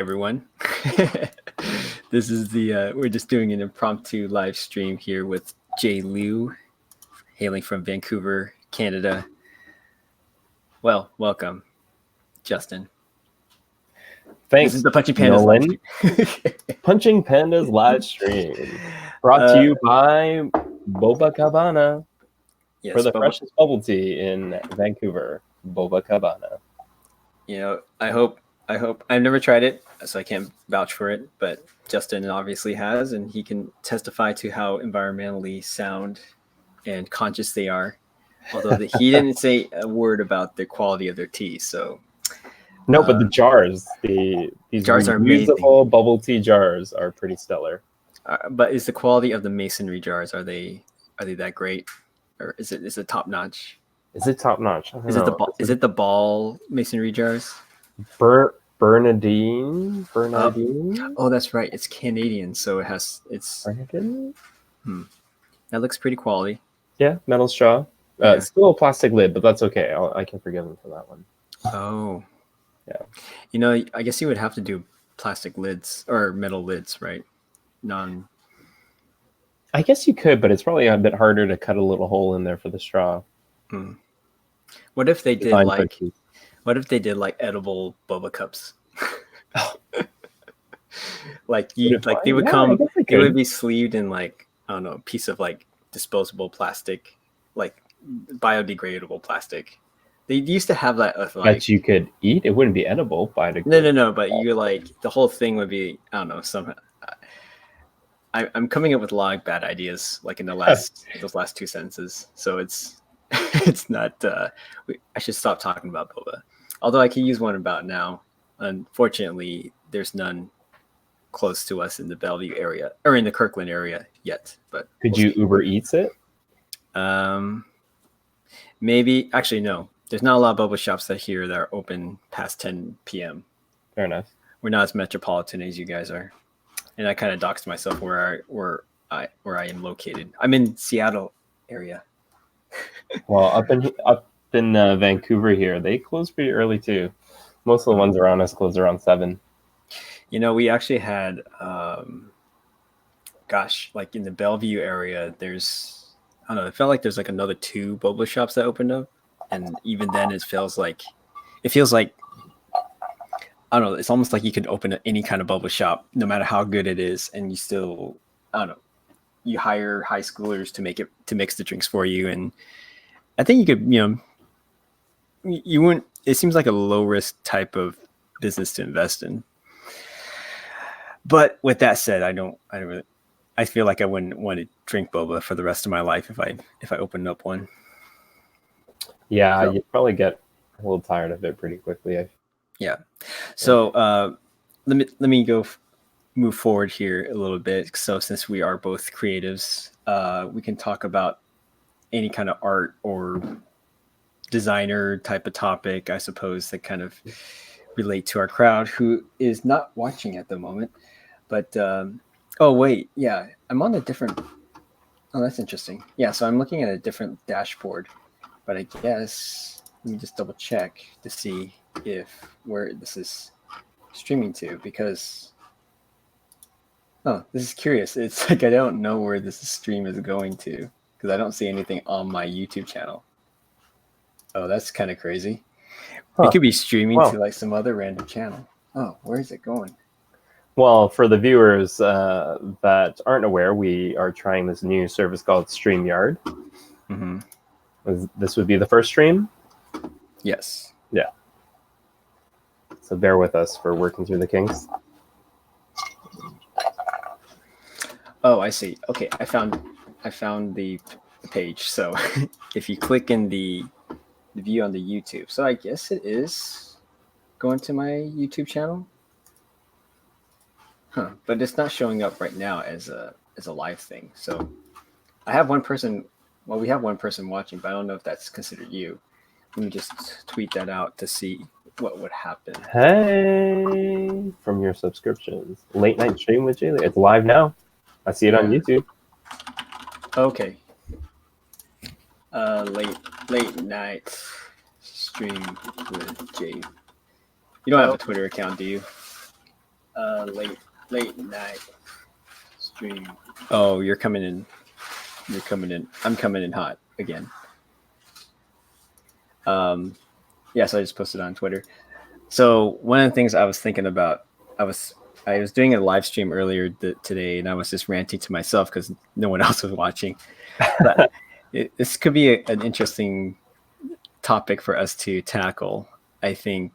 everyone. This is we're just doing an impromptu live stream here with JLiu, hailing from Vancouver, Canada. Well, welcome, Justin. Thanks, This is the Punching Pandas Nolan. live stream. Punching Pandas live stream brought to you by Boba Cabana for the freshest bubble tea in Vancouver. Boba Cabana. You know, I hope I've never tried it, so I can't vouch for it, but Justin obviously has, and he can testify to how environmentally sound and conscious they are. Although he didn't say a word about the quality of their tea, so. No, but the jars, these jars are reusable bubble tea jars are pretty stellar. But is the quality of the masonry jars, are they that great, or is it top notch? Is it top notch? Is it the ball masonry jars? Bernardine. Oh, that's right. It's Canadian, so it's. Bernardine? That looks pretty quality. Yeah, metal straw. Yeah. Still a plastic lid, but that's okay. I can forgive him for that one. Oh. Yeah. You know, I guess you would have to do plastic lids or metal lids, right? I guess you could, but it's probably a bit harder to cut a little hole in there for the straw. What if they did edible boba cups? They would come. They would be sleeved in a piece of disposable plastic, biodegradable plastic. They used to have that that you could eat. It wouldn't be edible, biodegradable. No. But you the whole thing would be, I don't know, somehow. I'm coming up with a lot of bad ideas, in those last two sentences. So it's not. I should stop talking about boba. Although I can use one about now. Unfortunately, there's none close to us in the Bellevue area or in the Kirkland area yet. But could you Uber Eats it? Maybe. Actually, no. There's not a lot of boba shops that are open past 10 p.m. Fair enough. We're not as metropolitan as you guys are, and I kind of doxed myself where I am located. I'm in Seattle area. Well, up in Vancouver here, they close pretty early too. Most of the ones around us close around 7. You know, we actually had, in the Bellevue area, there's, I don't know, it felt like there's another 2 boba shops that opened up. And even then, it feels like, I don't know, it's almost like you could open any kind of boba shop, no matter how good it is, and you still, I don't know, you hire high schoolers to mix the drinks for you, and I think you could, you wouldn't. It seems like a low risk type of business to invest in. But with that said, I feel like I wouldn't want to drink boba for the rest of my life if I opened up one. Yeah, you'd probably get a little tired of it pretty quickly. Yeah. So let me move forward here a little bit. So since we are both creatives, we can talk about any kind of art or designer type of topic, I suppose, that kind of relate to our crowd who is not watching at the moment. But oh wait, yeah, I'm on a different. Oh, that's interesting. Yeah, so I'm looking at a different dashboard. But I guess let me just double check to see where this is streaming to, because this is curious. It's I don't know where this stream is going to because I don't see anything on my YouTube channel. Oh, that's kind of crazy. We could be streaming to some other random channel. Oh, where is it going? Well, for the viewers that aren't aware, we are trying this new service called StreamYard. Mm-hmm. This would be the first stream? Yes. Yeah. So bear with us for working through the kinks. Oh, I see. Okay, I found the page. So if you click in the view on the YouTube, so I guess it is going to my YouTube channel. But it's not showing up right now as a live thing. So I have one person. Well, we have one person watching, but I don't know if that's considered you. Let me just tweet that out to see what would happen. Hey, from your subscriptions. Late night stream with JLiu. It's live now. I see it on YouTube. Okay. Late night stream with JLiu. You don't have a Twitter account, do you? late night stream. Oh, you're coming in. I'm coming in hot again. Yes, I just posted on Twitter. So one of the things I was thinking about, I was doing a live stream earlier today, and I was just ranting to myself because no one else was watching. But this could be an interesting topic for us to tackle. I think.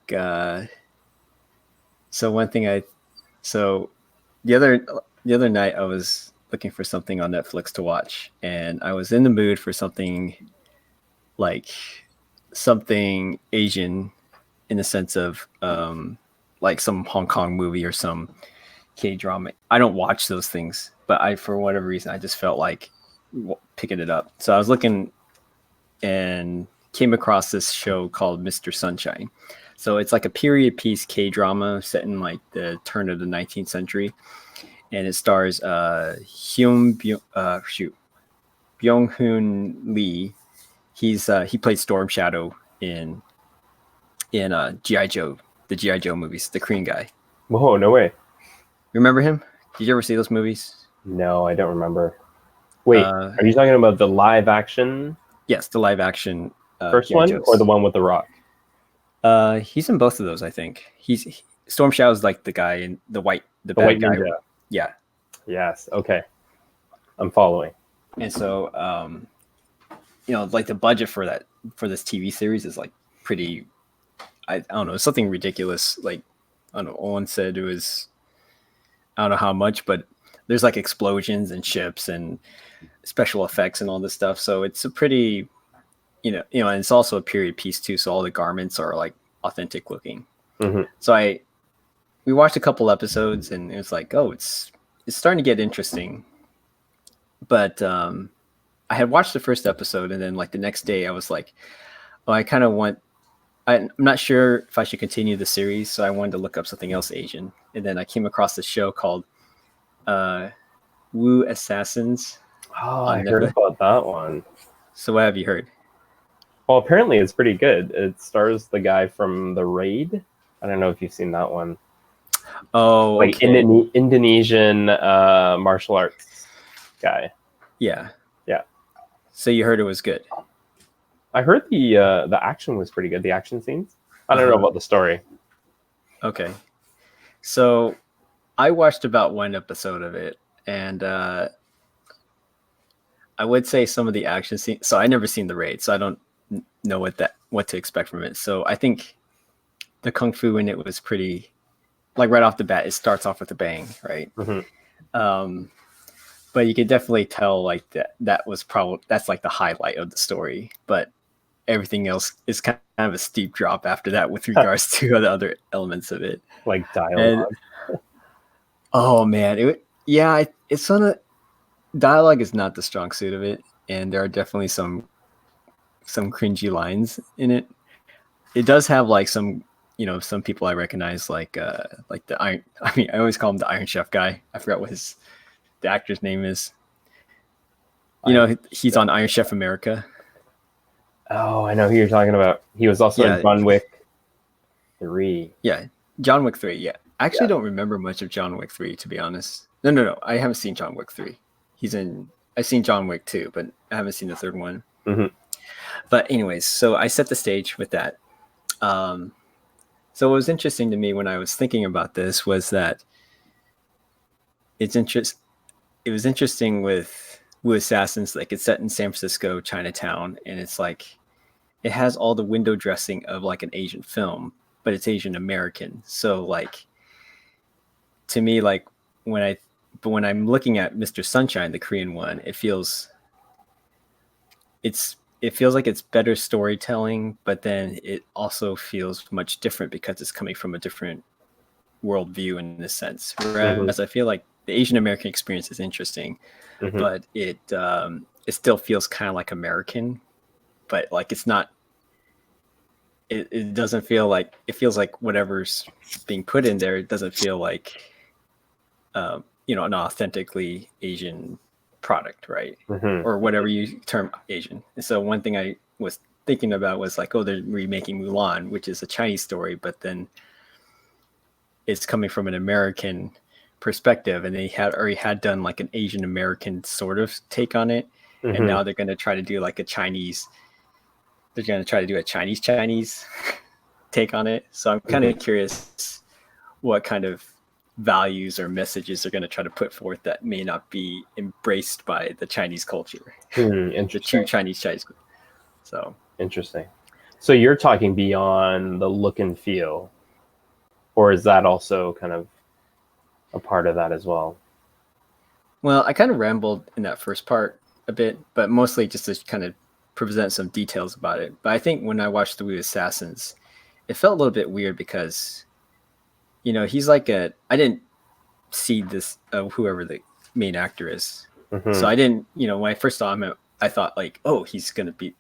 So one thing so the other night I was looking for something on Netflix to watch, and I was in the mood for something like something Asian in the sense of like some Hong Kong movie or some K drama. I don't watch those things, but for whatever reason I just felt like picking it up. So I was looking and came across this show called Mr. Sunshine. So it's like a period piece K drama set in like the turn of the 19th century, and it stars Byung Hoon Lee. He played Storm Shadow in GI Joe, the GI Joe movies, the Korean guy. Whoa, no way! Remember him? Did you ever see those movies? No, I don't remember. Wait, are you talking about the live action? Yes, the live action first one or the one with The Rock? He's in both of those, I think. Storm Shadow's like the guy in the white white guy. Ninja. Yeah. Yes. Okay. I'm following. And so, like the budget for this TV series is like pretty. I don't know, something ridiculous. Like, I don't know. Owen said it was. I don't know how much, but there's like explosions and ships and special effects and all this stuff. So it's a pretty. And it's also a period piece too. So all the garments are like authentic looking. Mm-hmm. So we watched a couple episodes and it was like, oh, it's starting to get interesting. But I had watched the first episode and then like the next day I was like, oh, I'm not sure if I should continue the series. So I wanted to look up something else Asian. And then I came across this show called Wu Assassins. Oh, I heard about that one. So what have you heard? Well, apparently it's pretty good. It stars the guy from The Raid. I don't know if you've seen that one. Oh, like okay. Indonesian martial arts guy. Yeah. Yeah. So you heard it was good. I heard the action was pretty good. The action scenes. I don't know about the story. Okay. So I watched about one episode of it, and I would say some of the action scenes. So I never seen The Raid, so I don't know what to expect from it. So I think the kung fu in it was pretty, like right off the bat, it starts off with a bang, right? Mm-hmm. But you could definitely tell like that's like the highlight of the story. But everything else is kind of a steep drop after that with regards to the other elements of it, like dialogue. Oh man, it's on a dialogue is not the strong suit of it, and there are definitely some cringy lines in it. It does have like some people I recognize, like the Iron. I mean, I always call him the Iron Chef guy. I forgot what the actor's name is. He's on Iron Chef America. Oh, I know who you're talking about. He was also in John Wick 3. Yeah, John Wick 3. Yeah, I actually don't remember much of John Wick 3, to be honest. No. I haven't seen John Wick 3. I've seen John Wick 2, but I haven't seen the third one. Mm-hmm. But anyways, so I set the stage with that. So what was interesting to me when I was thinking about this was that it was interesting with Wu Assassins. Like, it's set in San Francisco, Chinatown, and it's like it has all the window dressing of like an Asian film, but it's Asian American. So like, to me, like when I'm looking at Mr. Sunshine, the Korean one, it feels like it's better storytelling, but then it also feels much different because it's coming from a different worldview in this sense. Whereas I feel like the Asian American experience is interesting, but it still feels kind of like American, but like it's not. It doesn't feel like, it feels like whatever's being put in there, it doesn't feel like an authentically Asian product, right? Or whatever you term Asian. And so one thing I was thinking about was like, oh, they're remaking Mulan, which is a Chinese story, but then it's coming from an American perspective, and they already had done like an Asian American sort of take on it, and now they're going to try to do like a Chinese. They're going to try to do a Chinese take on it. So I'm kind of curious what kind of values or messages they're going to try to put forth that may not be embraced by the Chinese culture. The true Chinese. So interesting. So you're talking beyond the look and feel, or is that also kind of a part of that as well? Well, I kind of rambled in that first part a bit, but mostly just to kind of present some details about it. But I think when I watched The Wu Assassins, it felt a little bit weird because, you know, he's like I didn't see this, whoever the main actor is. So I didn't, you know, when I first saw him, I thought like, oh, he's going to be,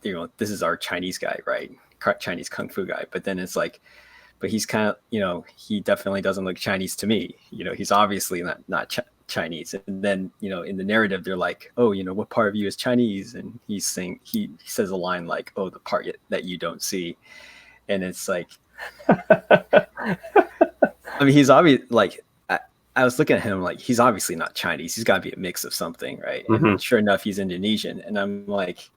you know, this is our Chinese guy, right? Chinese Kung Fu guy. But then it's like, but he's kind of, you know, he definitely doesn't look Chinese to me. You know, he's obviously not Chinese. And then, you know, in the narrative, they're like, oh, you know, what part of you is Chinese? And he's saying, he says a line like, oh, the part that you don't see. And it's like, I mean, he's obviously like, I was looking at him like, he's obviously not Chinese. He's got to be a mix of something, right? And sure enough, he's Indonesian. And I'm like,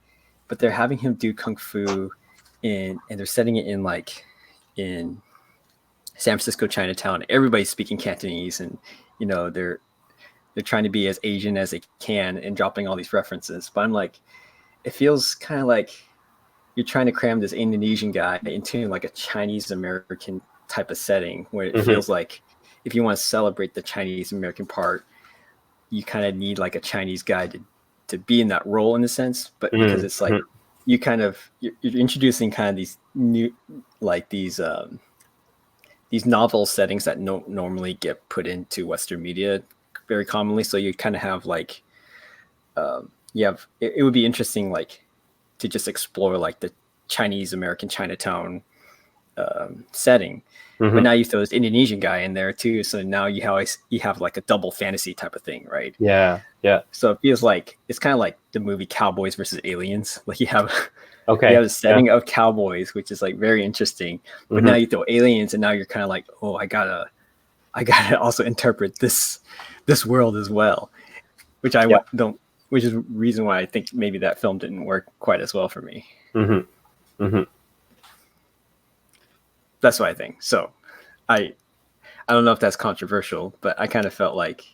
but they're having him do Kung Fu and they're setting it in like in San Francisco, Chinatown. Everybody's speaking Cantonese, and you know they're trying to be as Asian as they can and dropping all these references. But I'm like, it feels kind of like you're trying to cram this Indonesian guy into like a Chinese American type of setting, where it feels like if you want to celebrate the Chinese American part, you kind of need like a Chinese guy to be in that role in a sense. But because it's like you kind of you're introducing kind of these new like these novel settings that normally get put into Western media very commonly. So you kind of have like it would be interesting like to just explore like the Chinese American Chinatown setting. But now you throw this Indonesian guy in there too, so now you have like a double fantasy type of thing, right? Yeah. So it feels like it's kind of like the movie Cowboys versus Aliens. Like you have you have a setting of cowboys, which is like very interesting. But now you throw aliens, and now you're kind of like, oh, I gotta also interpret this world as well, which I don't. Which is the reason why I think maybe that film didn't work quite as well for me. That's what I think. So I don't know if that's controversial, but I kind of felt like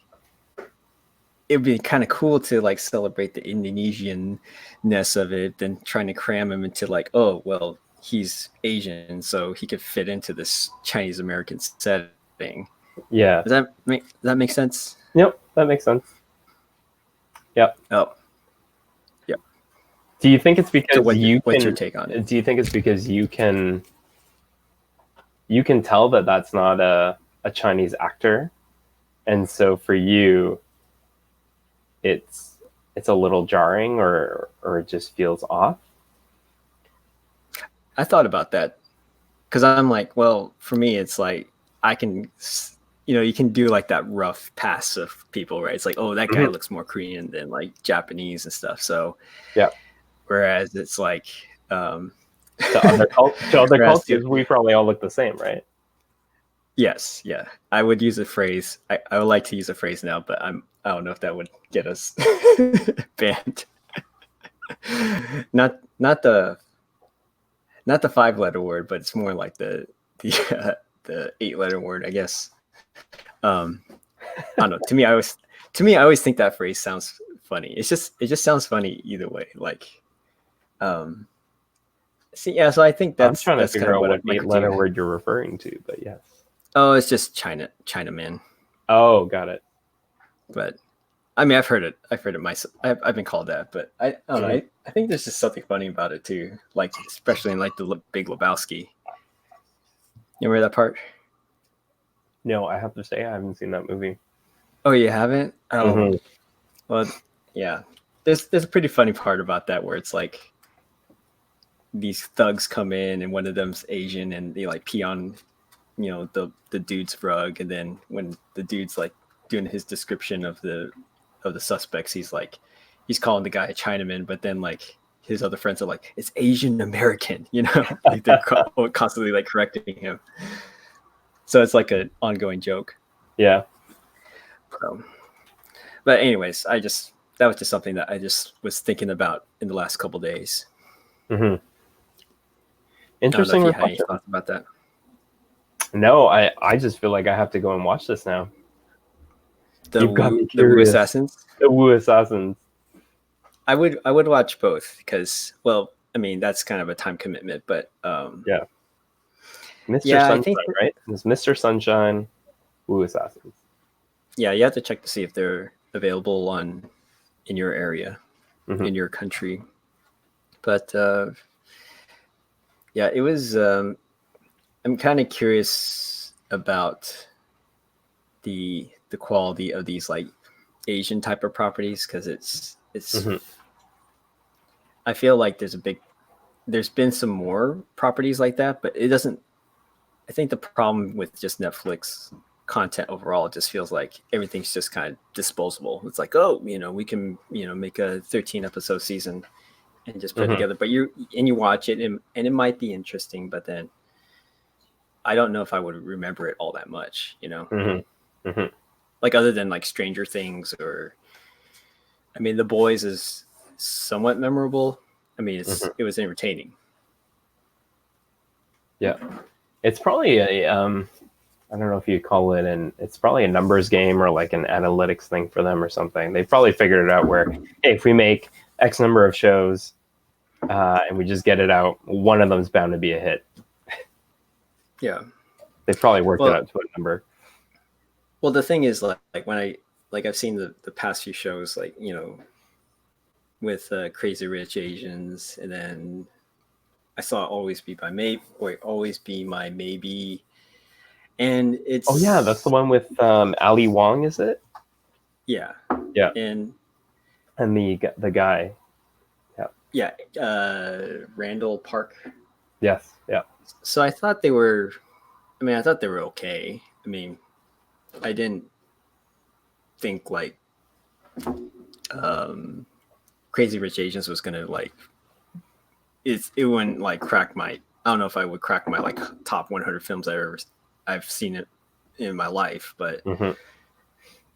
it'd be kind of cool to like celebrate the Indonesian-ness of it than trying to cram him into like, oh, well, he's Asian, so he could fit into this Chinese American setting. Yeah. Does that make sense? Yep, that makes sense. Yep. Oh. Yep. Do you think it's because what's your take on it? Do you think it's because you can tell that that's not a Chinese actor, and so for you it's a little jarring, or it just feels off? I thought about that because I'm like, well, for me it's like I can, you know, you can do like that rough pass of people, right? It's like, oh, that guy looks more Korean than like Japanese and stuff. So yeah. Whereas it's like to other cultures, we probably all look the same, right? Yes, yeah. I would use a phrase. I would like to use a phrase now, but I don't know if that would get us banned. Not the 5-letter word, but it's more like the 8-letter word, I guess. I don't know. To me, I always think that phrase sounds funny. It just sounds funny either way. Like, so I think that's. I'm trying to figure out what 8-letter word you're referring to, but yes. Oh, it's just Chinaman. Oh, got it. But I mean, I've heard it myself. I've been called that, but I don't know. I think there's just something funny about it too. Like, especially in like the Big Lebowski. You remember that part? No, I have to say I haven't seen that movie. Oh, you haven't? Oh, well, yeah. There's a pretty funny part about that where it's like these thugs come in and one of them's Asian and they like pee on, you know, the dude's rug, and then when the dude's like doing his description of the suspects, he's calling the guy a Chinaman, but then like his other friends are like, it's Asian American, you know, like they're constantly like correcting him. So it's like an ongoing joke. Yeah. So, but anyways, that was just something that I just was thinking about in the last couple days. Mm-hmm. Interesting. Interesting I don't know if you had any reflection. thoughts about that. No, I just feel like I have to go and watch this now. You've got me The Wu curious. Assassins. The Wu Assassins. I would watch both because, well, I mean that's kind of a time commitment, but yeah. Mr. Yeah, Sunshine, I think right? It's Mr. Sunshine, Wu Assassins. Yeah, you have to check to see if they're available in your area, in your country. But yeah, it was. I'm kind of curious about the quality of these like Asian type of properties because it's. I feel like there's been some more properties like that, but it doesn't. I think the problem with just Netflix content overall, it just feels like everything's just kind of disposable. It's like, oh, we can, make a 13 episode season and just put it together. But you watch it and it might be interesting, but then I don't know if I would remember it all that much, like other than like Stranger Things or, I mean, The Boys is somewhat memorable. I mean, it was entertaining. Yeah. It's probably I don't know if you call it it's probably a numbers game or like an analytics thing for them or something. They've probably figured it out where, hey, if we make X number of shows and we just get it out, one of them's bound to be a hit. Yeah. They've probably worked it out to a number. Well, the thing is like when I've seen the past few shows, like, with Crazy Rich Asians, and then I saw Always Be My Maybe. And it's... Oh yeah, that's the one with Ali Wong, is it? Yeah. Yeah. And the guy. Yeah. Randall Park. Yes. Yeah. So I thought they were okay. I mean, I didn't think like Crazy Rich Asians was gonna like it wouldn't like crack my... I don't know if I would crack my like top 100 films I've seen it in my life, but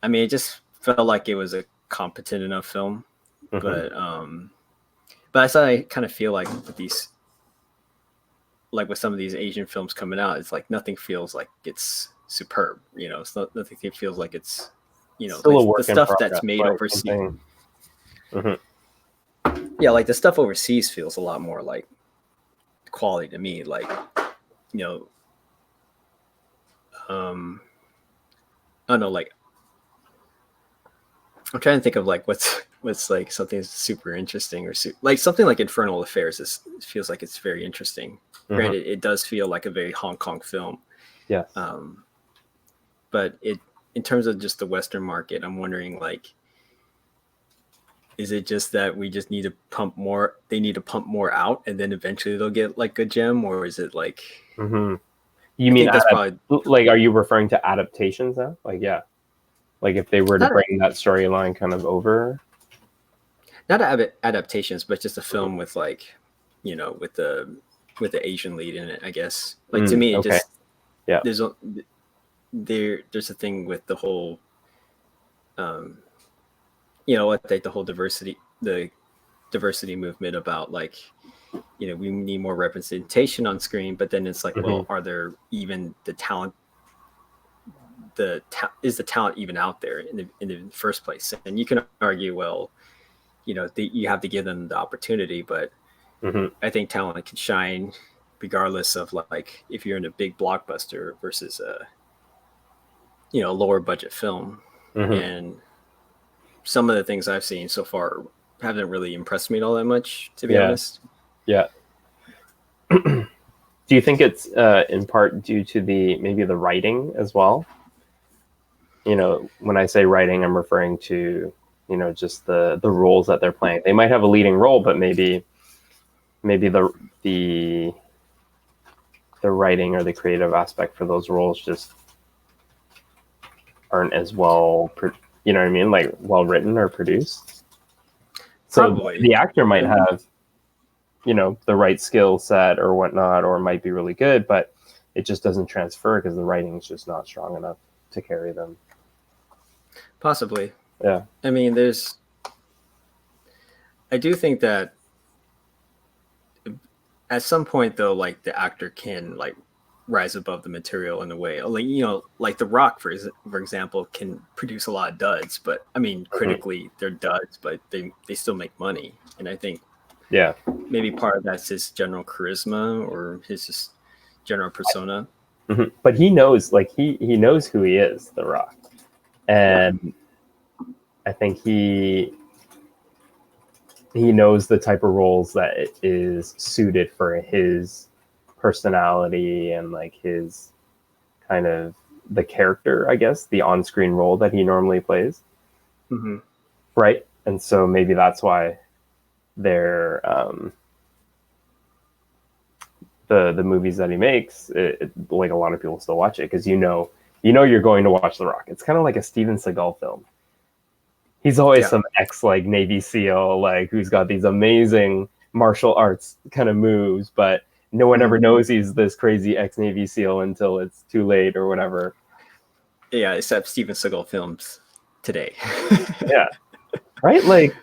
I mean, it just felt like it was a competent enough film. But I kind of feel like with some of these Asian films coming out, it's like nothing feels like it's superb. It's not, nothing feels like it's, Still the stuff that's made overseas. Yeah, like the stuff overseas feels a lot more like quality to me. Like, I don't know, like I'm trying to think of like what's like something super interesting or like something like Infernal Affairs feels like it's very interesting. Granted, it does feel like a very Hong Kong film. Yeah. But in terms of just the Western market, I'm wondering like, is it just that we just need to pump more? They need to pump more out, and then eventually they'll get like a gem, or is it like? You mean that's probably like? Are you referring to adaptations now? Like, yeah, like if they were to bring that storyline kind of over. Not adaptations, but just a film with like, with the Asian lead in it. I guess like to me, it just there's a thing with the whole, like the whole diversity movement about like, we need more representation on screen, but then it's like, well, are there even the talent? Is the talent even out there in the first place? And you can argue, well, you have to give them the opportunity, but I think talent can shine regardless of like if you're in a big blockbuster versus a lower budget film. And some of the things I've seen so far haven't really impressed me all that much, to be honest. Yeah. Do you think it's in part due to maybe the writing as well? When I say writing, I'm referring to just the roles that they're playing. They might have a leading role, but maybe the writing or the creative aspect for those roles just aren't as well, you know what I mean? Like well written or produced. So probably. The actor might have, the right skill set or whatnot, or might be really good, but it just doesn't transfer because the writing is just not strong enough to carry them. Possibly. Yeah. I mean, I do think that at some point though, like the actor can like rise above the material in a way. Like like The Rock, for example, can produce a lot of duds, but I mean, Mhm. critically they're duds, but they still make money. And I think Yeah. maybe part of that's his general charisma or his just general persona. But he knows, like he knows who he is, The Rock, Yeah. and I think he knows the type of roles that is suited for his personality and like his kind of the character, I guess, the on-screen role that he normally plays, Mm-hmm. right? And so maybe that's why they're the movies that he makes, like a lot of people still watch it because you're going to watch The Rock. It's kind of like a Steven Seagal film. He's always Yeah. some ex like Navy SEAL like who's got these amazing martial arts kind of moves, but no one ever Mm-hmm. knows he's this crazy ex Navy SEAL until it's too late or whatever. Yeah, except Steven Seagal films today. Yeah, right. Like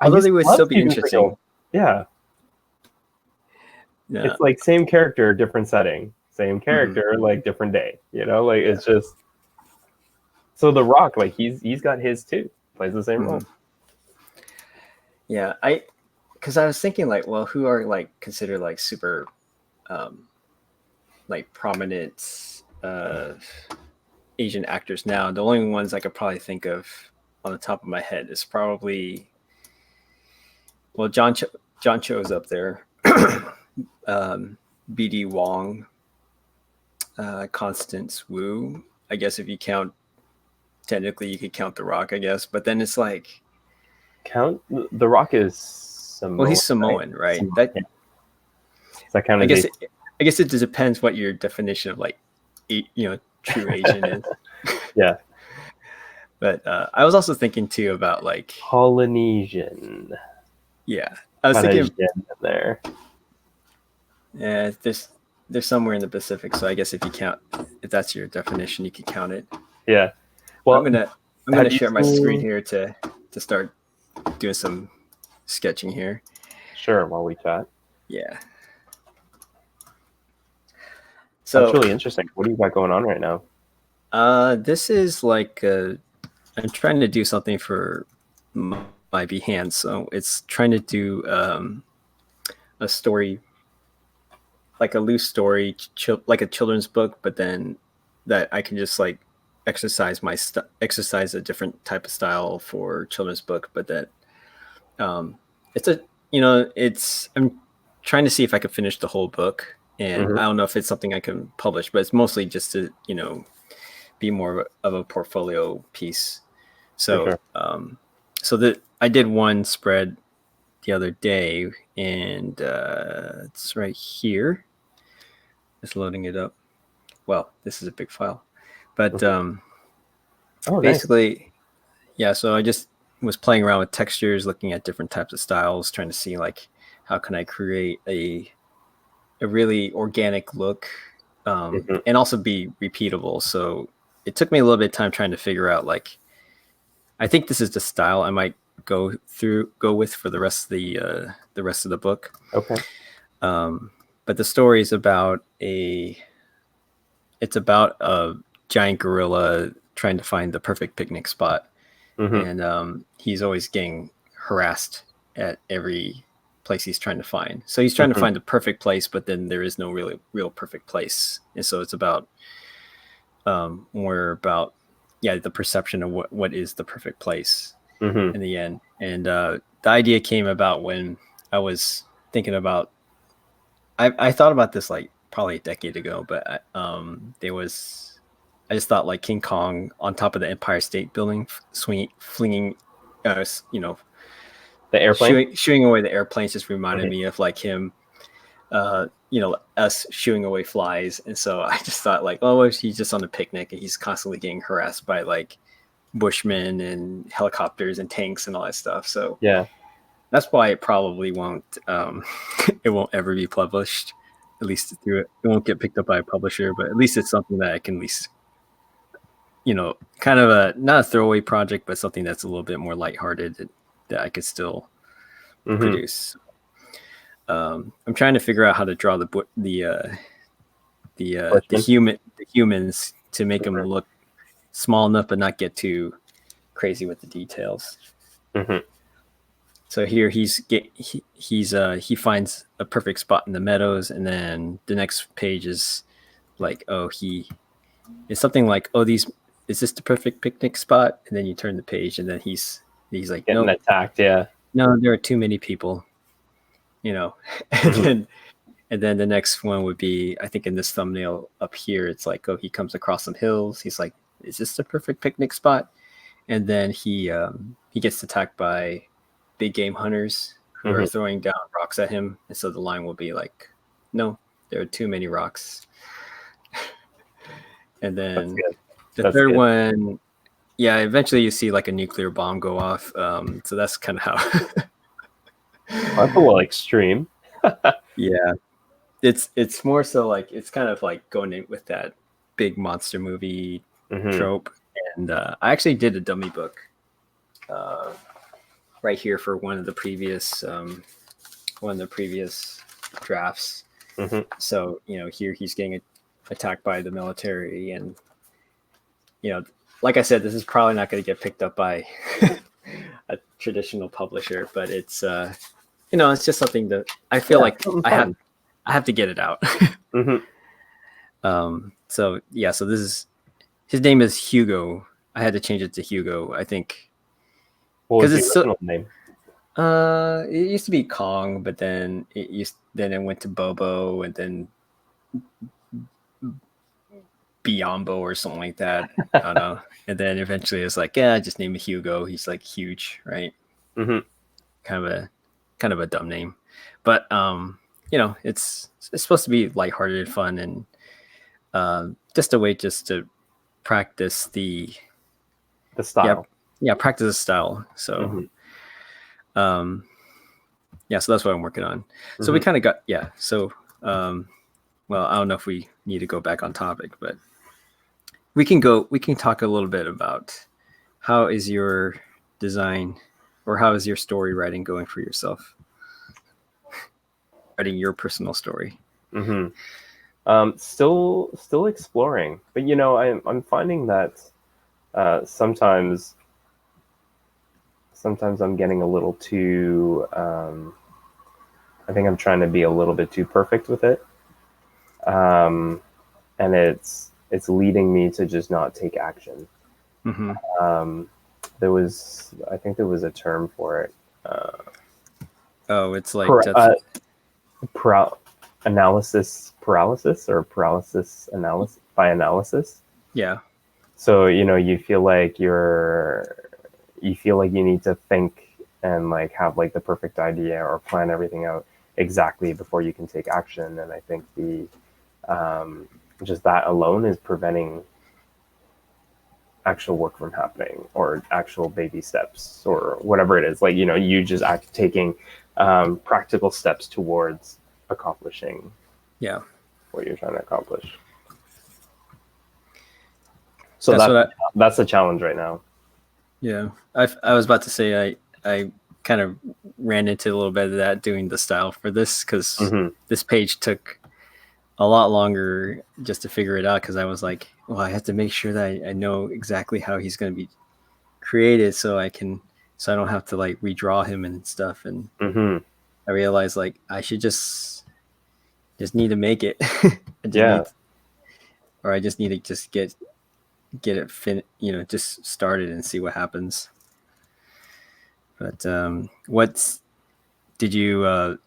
I Although used they to would love still be Steven interesting. Seagal. Yeah, Yeah. it's like same character, different setting. Same Mm-hmm. character, like different day. Like it's just so The Rock, like he's got his too. Plays the same Mm-hmm. role. Yeah. Because I was thinking like, well, who are like considered like super um, like prominent Asian actors now? The only ones I could probably think of on the top of my head is probably well, John Cho's up there, BD Wong, Constance Wu. I guess if you count, technically you could count The Rock, I guess, but then it's like, Count The Rock is well, Samoan, he's right? Samoan, right? Samoan, yeah. Does that count I as guess Asian? it, I guess it just depends what your definition of like, true Asian is. Yeah. But I was also thinking too about like, Polynesian. yeah, I was Got a thinking, Jin in there. yeah, there's somewhere in the Pacific, so I guess if that's your definition, you can count it. Yeah. I'm Well, gonna I'm gonna have you share my screen seen? here to start doing some sketching here. Sure. While we chat, Yeah. that's So really interesting. What do you got going on right now? this is like I'm trying to do something for my Behance. So it's trying to do a story, like a loose story, like a children's book, but then that I can just like exercise a different type of style for children's book, but that um, it's I'm trying to see if I can finish the whole book, and Mm-hmm. I don't know if it's something I can publish, but it's mostly just to be more of a portfolio piece. For So sure. so that I did one spread the other day, and it's right here. It's loading it up. Well, this is a big file, but Mm-hmm. Oh, nice. basically, yeah. So I just was playing around with textures, looking at different types of styles, trying to see like how can I create a really organic look, Mm-hmm. and also be repeatable. So it took me a little bit of time trying to figure out like I think this is the style I might go with for the rest of the book. Okay. But the story is about it's about a giant gorilla trying to find the perfect picnic spot, Mm-hmm. and he's always getting harassed at every place he's trying to find. So he's trying to Mm-hmm. find the perfect place, but then there is no really real perfect place, and so it's about more about the perception of what is the perfect place Mm-hmm. in the end. And the idea came about when I was thinking about. I thought about this like probably a decade ago, but there was. I just thought like King Kong on top of the Empire State Building, flinging, uh, you know, The airplane. shooing away the airplanes just reminded Mm-hmm. me of like him, us shooing away flies. And so I just thought like, oh, he's just on a picnic and he's constantly getting harassed by like bushmen and helicopters and tanks and all that stuff. So Yeah. that's why it probably won't it won't ever be published. at least through it. It won't get picked up by a publisher, but at least it's something that I can at least, kind of not a throwaway project, but something that's a little bit more lighthearted that I could still produce. I'm trying to figure out how to draw the humans to make them look small enough, but not get too crazy with the details. So here he finds a perfect spot in the meadows, and then the next page is like, it's something like, is this the perfect picnic spot? And then you turn the page, and then he's like, getting attacked. Yeah. No, there are too many people. And then the next one would be, I think in this thumbnail up here, it's like, he comes across some hills. He's like, is this the perfect picnic spot? And then he gets attacked by big game hunters who are throwing down rocks at him. And so the line will be like, no, there are too many rocks. And then the third one, eventually you see like a nuclear bomb go off. So that's kind of how. That's a little extreme. Yeah. It's more so like, it's kind of like going in with that big monster movie trope. And I actually did a dummy book right here for one of the previous drafts. So here he's getting attacked by the military, and like I said, this is probably not going to get picked up by a traditional publisher, but it's it's just something that I feel like I have to get it out. So this is, his name is Hugo. I had to change it to Hugo, I think. What was his original name? It used to be Kong, but then it went to Bobo, and then Biombo or something like that. I don't know. And then eventually it's like, just name it Hugo. He's like huge, right? Kind of a dumb name, but it's supposed to be lighthearted, fun, and just a way just to practice the style. Practice the style. So so that's what I'm working on. So we kind of got well, I don't know if we need to go back on topic, but we can talk a little bit about how is your design, or how is your story writing going for yourself? Writing your personal story. Still exploring, but I'm finding that sometimes I'm getting a little too. I think I'm trying to be a little bit too perfect with it, and it's leading me to just not take action. There was a term for it. It's like analysis paralysis, or paralysis analysis by analysis. Yeah. So you feel like you need to think and like have like the perfect idea or plan everything out exactly before you can take action. And I think the just that alone is preventing actual work from happening, or actual baby steps, or whatever it is. Like, you just taking practical steps towards accomplishing what you're trying to accomplish. So that's the challenge right now. Yeah. I was about to say, I kind of ran into a little bit of that doing the style for this, because this page took a lot longer just to figure it out, because I was like, well, I have to make sure that I know exactly how he's going to be created, so I don't have to like redraw him and stuff. And I realized like I should just need to make it. I just need to just get it just started and see what happens. But did you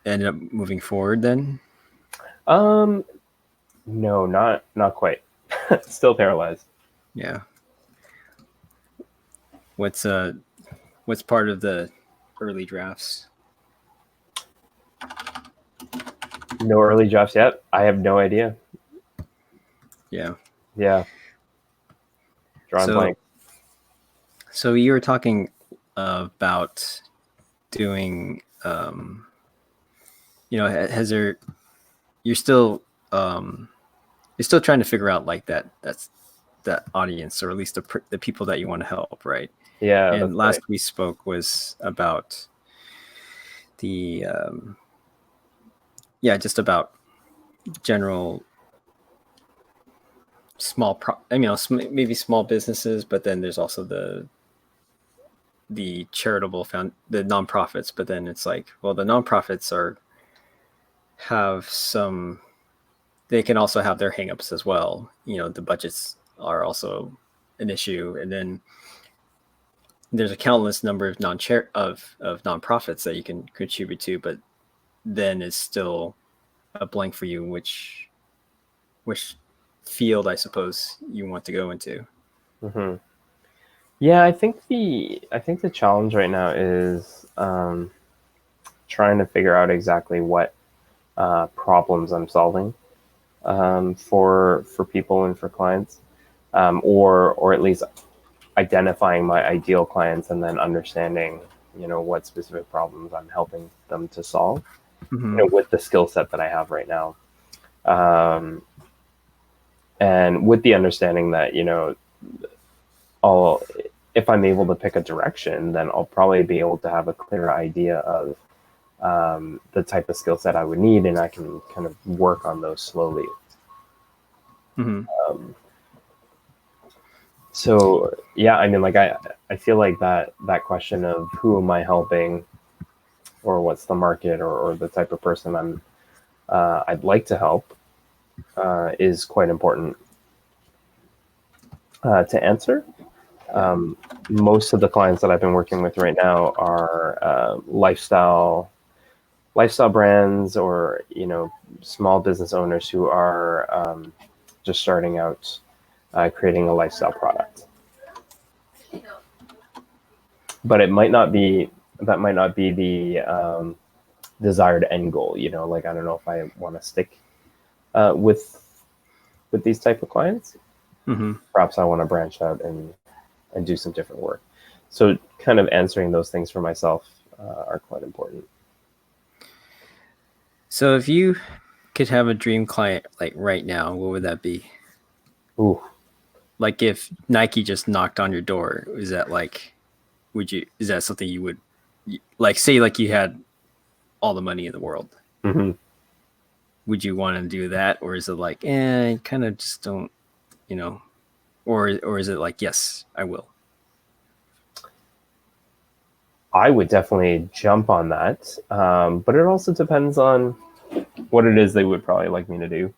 end up moving forward then? No, not quite. Still paralyzed. Yeah. What's part of the early drafts? No early drafts yet. I have no idea. Yeah. Drawing blank. So you were talking about doing, has there you're still trying to figure out like that audience, or at least the people that you want to help, right? Yeah, And that's last right. we spoke was about the just about general maybe small businesses, but then there's also the charitable the nonprofits. But then it's like, well, the nonprofits have some, they can also have their hangups as well. The budgets are also an issue, and then there's a countless number of of nonprofits that you can contribute to, but then it's still a blank for you, which field, I suppose, you want to go into. Hmm. Yeah, I think the challenge right now is trying to figure out exactly what problems I'm solving for people and for clients, or at least identifying my ideal clients and then understanding, what specific problems I'm helping them to solve, Mm-hmm. with the skill set that I have right now. Um, and with the understanding that, I'll, if I'm able to pick a direction, then I'll probably be able to have a clearer idea of the type of skill set I would need, and I can kind of work on those slowly. Mm-hmm. Um, so yeah, I mean, like I feel like that question of who am I helping, or what's the market, or the type of person I'd like to help, is quite important to answer. Um, Most of the clients that I've been working with right now are lifestyle brands, or small business owners who are just starting out, creating a lifestyle product. But it might not be that might not be the desired end goal. Like, I don't know if I want to stick with these type of clients. Mm-hmm. Perhaps I want to branch out and do some different work. So kind of answering those things for myself are quite important. So if you could have a dream client like right now, what would that be? Ooh, Like if Nike just knocked on your door, is that like, is that something you would, like, say like you had all the money in the world? hmm. Would you want to do that? Or is it like, I kind of just don't, you know, or is it like, yes, I will? I would definitely jump on that, but it also depends on what it is they would probably like me to do.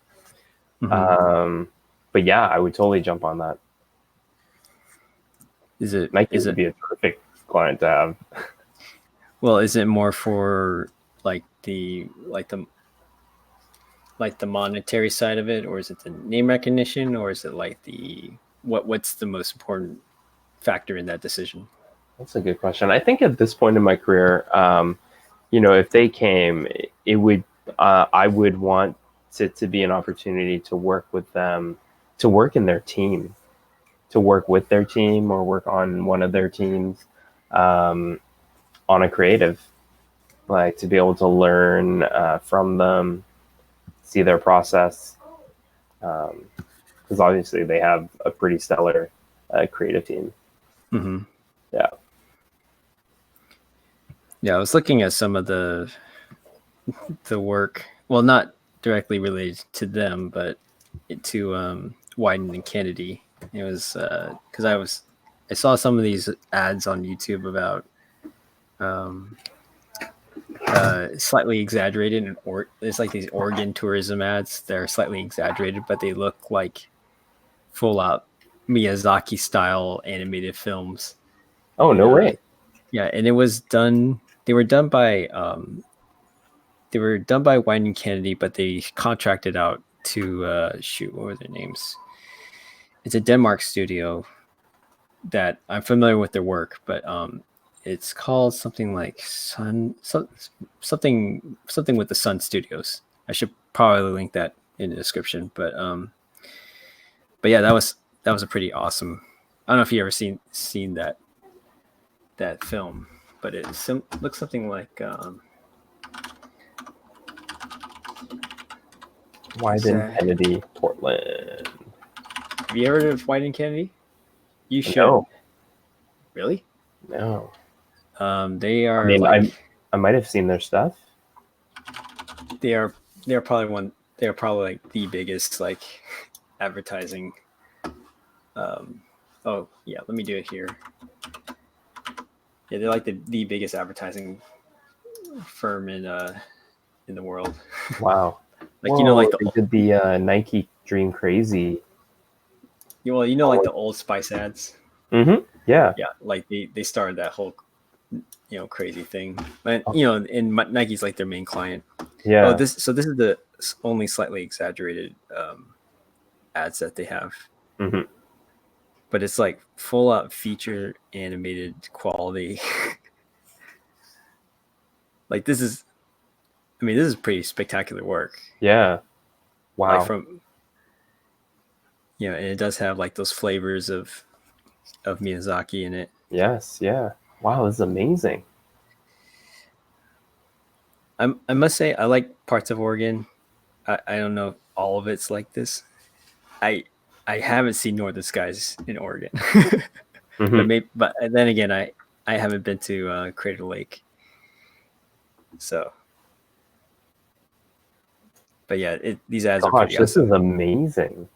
Mm-hmm. Um, but yeah, I would totally jump on that. Nike Is would it, be a terrific client to have. well, is it more for like the monetary side of it, or is it the name recognition, or is it like what's the most important factor in that decision? That's a good question. I think at this point in my career, if they came, it would I would want it to be an opportunity to work with them, to work in their team, to work with their team, or work on one of their teams, um, on a creative, like to be able to learn from them, see their process, because obviously they have a pretty stellar creative team. Mm-hmm. Yeah. Yeah, I was looking at some of the work. Well, not directly related to them, but to Wyden and Kennedy. It was because I saw some of these ads on YouTube about um, slightly exaggerated, or there's like these Oregon tourism ads. They're slightly exaggerated, but they look like full out Miyazaki style animated films. Oh, And no way. yeah, and it was done. They were done by Wyden Kennedy, but they contracted out to shoot. What were their names? It's a Denmark studio that I'm familiar with their work, but it's called something like something with the Sun Studios. I should probably link that in the description. But yeah, that was a pretty awesome. I don't know if you ever seen that film, but looks something like Wyden, Kennedy, Portland. Have you heard of Wyden Kennedy? You should. No. Really? No. They are. I mean, like, I might have seen their stuff. They're probably They're probably like the biggest like advertising. Oh yeah, let me do it here. Yeah, they're like the biggest advertising firm in the world. Wow. Like, you know, like they did the Nike Dream Crazy. well, you know, like the Old Spice ads. Mm-hmm. Yeah. Yeah, like they started that whole crazy thing. And and Nike's like their main client. Yeah. Oh, this is the only slightly exaggerated ads that they have. Mm-hmm. But it's like full out feature animated quality. Like this is pretty spectacular work. Yeah. Wow. Like and it does have like those flavors of Miyazaki in it. Yes. Yeah. Wow, this is amazing. I must say I like parts of Oregon. I don't know if all of it's like this. I haven't seen Northern Skies in Oregon. Mm-hmm. but then again, I haven't been to Crater Lake. So, but yeah, these ads are pretty this awesome. is amazing.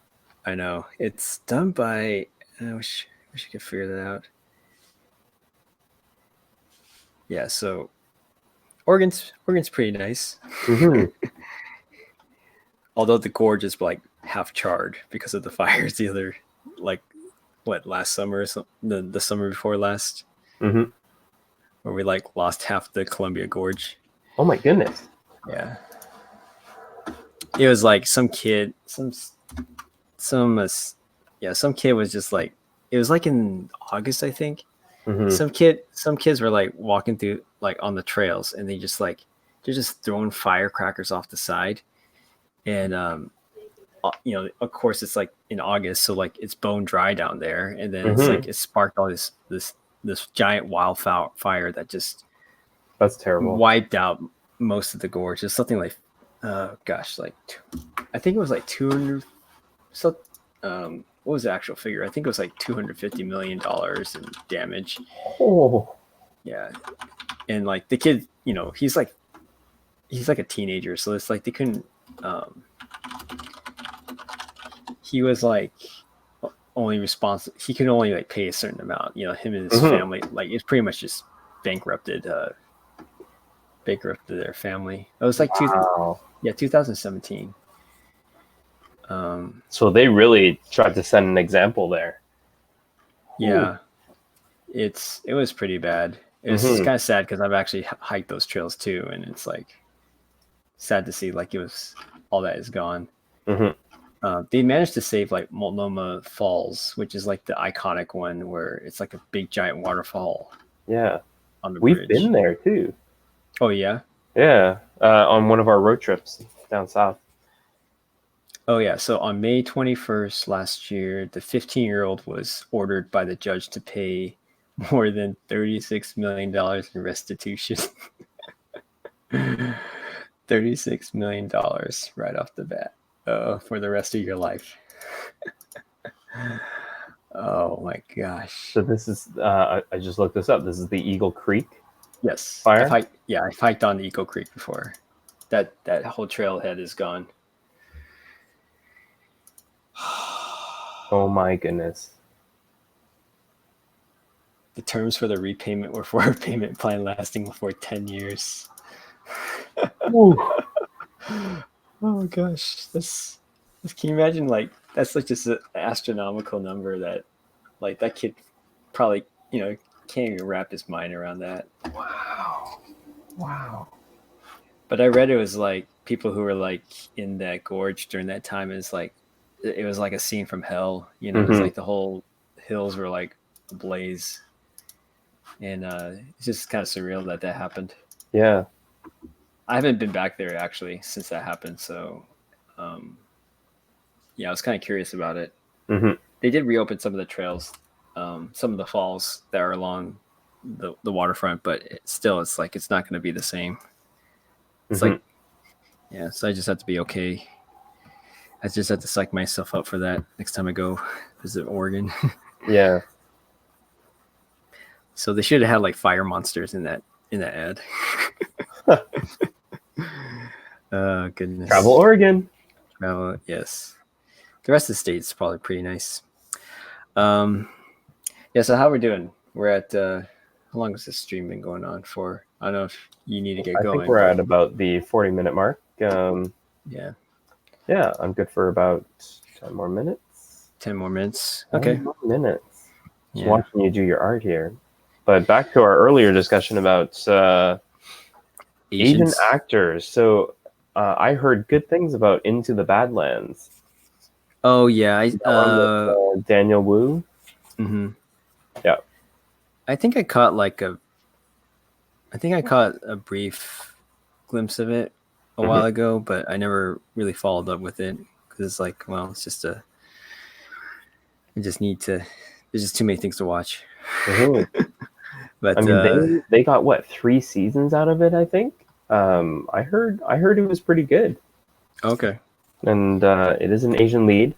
I know it's done by. I wish I could figure that out. Yeah, so Oregon's pretty nice. Mm-hmm. Although the gorge is like half charred because of the fires the other, like, last summer or something, the summer before last, Mm-hmm. where we like lost half the Columbia Gorge. Oh my goodness. Yeah, it was like some kid, some kid was just like, it was like in August, I think. Mm-hmm. Some kids were like walking through like on the trails, and they're just throwing firecrackers off the side, and of course it's like in August, so like it's bone dry down there, and then it's like it sparked all this giant wildfire that just That's terrible. wiped out most of the gorge. It's something like I think it was like 200. So what was the actual figure? I think it was like $250 million in damage. Oh. Yeah, and like the kid, he's like a teenager, so it's like they couldn't. He was like only responsible. He could only like pay a certain amount. Him and his family, like, it's pretty much just bankrupted their family. It was like 2017. So they really tried to set an example there. Yeah, it was pretty bad. It was kind of sad because I've actually hiked those trails too, and it's like sad to see like it was all that is gone. They managed to save like Multnomah Falls, which is like the iconic one where it's like a big giant waterfall. Yeah, on the we've bridge. been there too. Oh yeah, yeah, on one of our road trips down south. Oh yeah, so on May 21st last year, the 15-year-old was ordered by the judge to pay more than $36 million in restitution. $36 million right off the bat for the rest of your life. Oh my gosh. So this is, I just looked this up. This is the Eagle Creek. Yes. Fire? I've hiked on the Eagle Creek before. That whole trailhead is gone. Oh my goodness. The terms for the repayment were for a payment plan lasting for 10 years. Oh gosh. Can you imagine, like, that's like just an astronomical number that, like, that kid probably, can't even wrap his mind around that. Wow. But I read it was like people who were like in that gorge during that time, is like, it was like a scene from hell. It was like the whole hills were like ablaze. And it's just kind of surreal that happened. Yeah. I haven't been back there actually since that happened. So, I was kind of curious about it. They did reopen some of the trails, some of the falls that are along the waterfront, but it's like it's not going to be the same. It's like, so I just have to be okay. I just have to psych myself up for that next time I go visit Oregon. Yeah. So they should have had like fire monsters in that ad. Oh goodness. Travel Oregon. Travel, yes. The rest of the state's probably pretty nice. Yeah. So how we're doing? We're at how long has this stream been going on for? I don't know if you need to get I going. think we're at about the 40-minute mark. Yeah. Yeah, I'm good for about 10 more minutes. 10 more minutes. Okay. 10 more minutes. Just Yeah. watching you do your art here. But back to our earlier discussion about Asian Asians. actors. So I heard good things about Into the Badlands. Oh yeah. Is that one with, Daniel Wu. Mhm. Yeah. I think I caught a brief glimpse of it a while ago, but I never really followed up with it because it's like, well, it's just I just need to. There's just too many things to watch. But I mean, they got what, 3 seasons out of it, I think. I heard it was pretty good. Okay. And it is an Asian lead,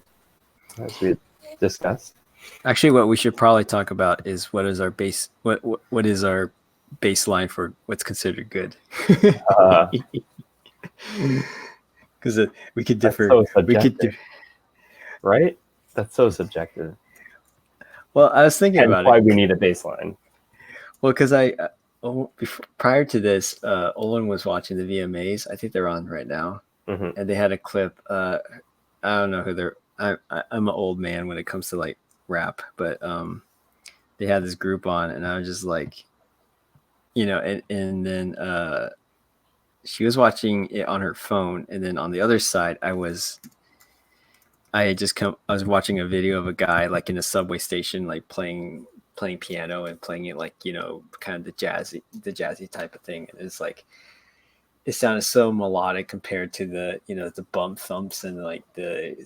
as we discussed. Actually, what we should probably talk about is what is our baseline for what's considered good. Because we could differ. So subjective, right? That's so subjective. Well, I was thinking about why it. we need a baseline. Well, because prior to this, Olin was watching the VMAs. I think they're on right now, and they had a clip. I don't know who they're. I'm an old man when it comes to like rap, but they had this group on, and I was just like, and then she was watching it on her phone, and then on the other side, I was watching a video of a guy like in a subway station, like playing piano and playing it like, kind of the jazzy type of thing. And it's like, it sounded so melodic compared to the, the bump thumps and like the,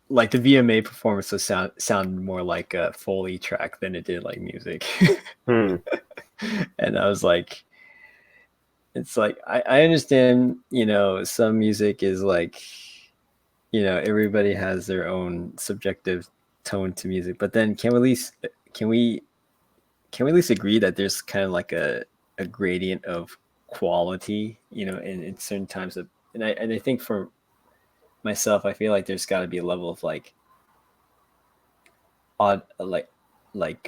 like the VMA performance was sounded more like a Foley track than it did like music. And I was like, it's like, I understand, some music is like, everybody has their own subjective tone to music, but then can we at least agree that there's kind of like a gradient of quality, in certain times of, and I think for myself, I feel like there's got to be a level of like odd, like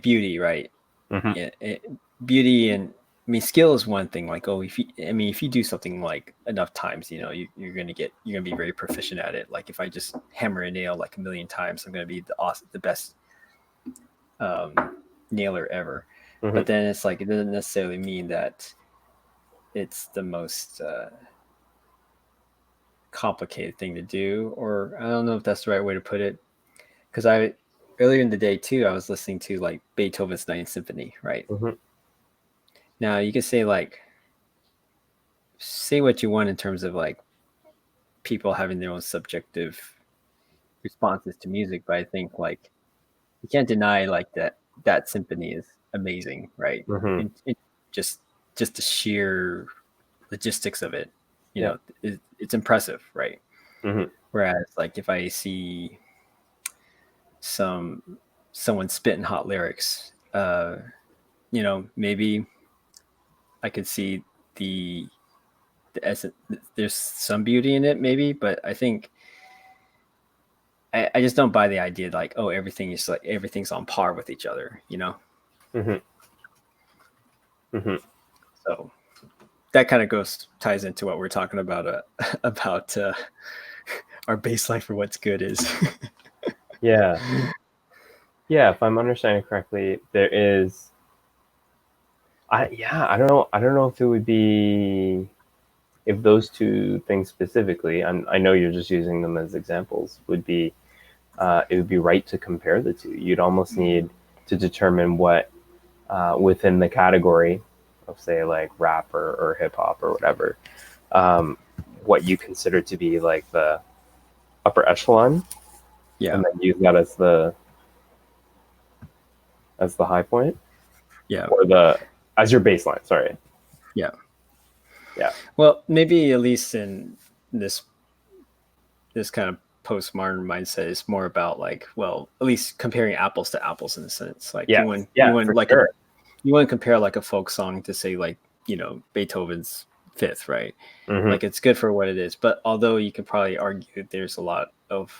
beauty, right? Yeah, beauty. And I mean, skill is one thing. Like, if you do something like enough times, you're gonna be very proficient at it. Like if I just hammer a nail like a million times, I'm gonna be the best nailer ever. But then it's like, it doesn't necessarily mean that it's the most complicated thing to do, or I don't know if that's the right way to put it. Because earlier in the day too, I was listening to like Beethoven's Ninth Symphony, right? Now you could say what you want in terms of like people having their own subjective responses to music, but I think like you can't deny like that symphony is amazing, right? And just the sheer logistics of it, it's impressive, right? Whereas like if I see someone spitting hot lyrics, maybe I could see the essence. There's some beauty in it, maybe, but I think I just don't buy the idea like, oh, everything's on par with each other, So that kind of ties into what we're talking about our baseline for what's good is. Yeah, if I'm understanding correctly, there is. I don't know if it would be, if those two things specifically, I know you're just using them as examples, would be, it would be right to compare the two. You'd almost need to determine what within the category of, say, like rap or hip hop or whatever, what you consider to be like the upper echelon, and then use that as the high point, or as your baseline. Sorry. Yeah. Well, maybe at least in this kind of postmodern mindset is more about like, well, at least comparing apples to apples in a sense. Like Yeah. Yeah, for sure. you wouldn't compare like a folk song to say like, Beethoven's Fifth, right? Mm-hmm. Like it's good for what it is. But although you could probably argue there's a lot of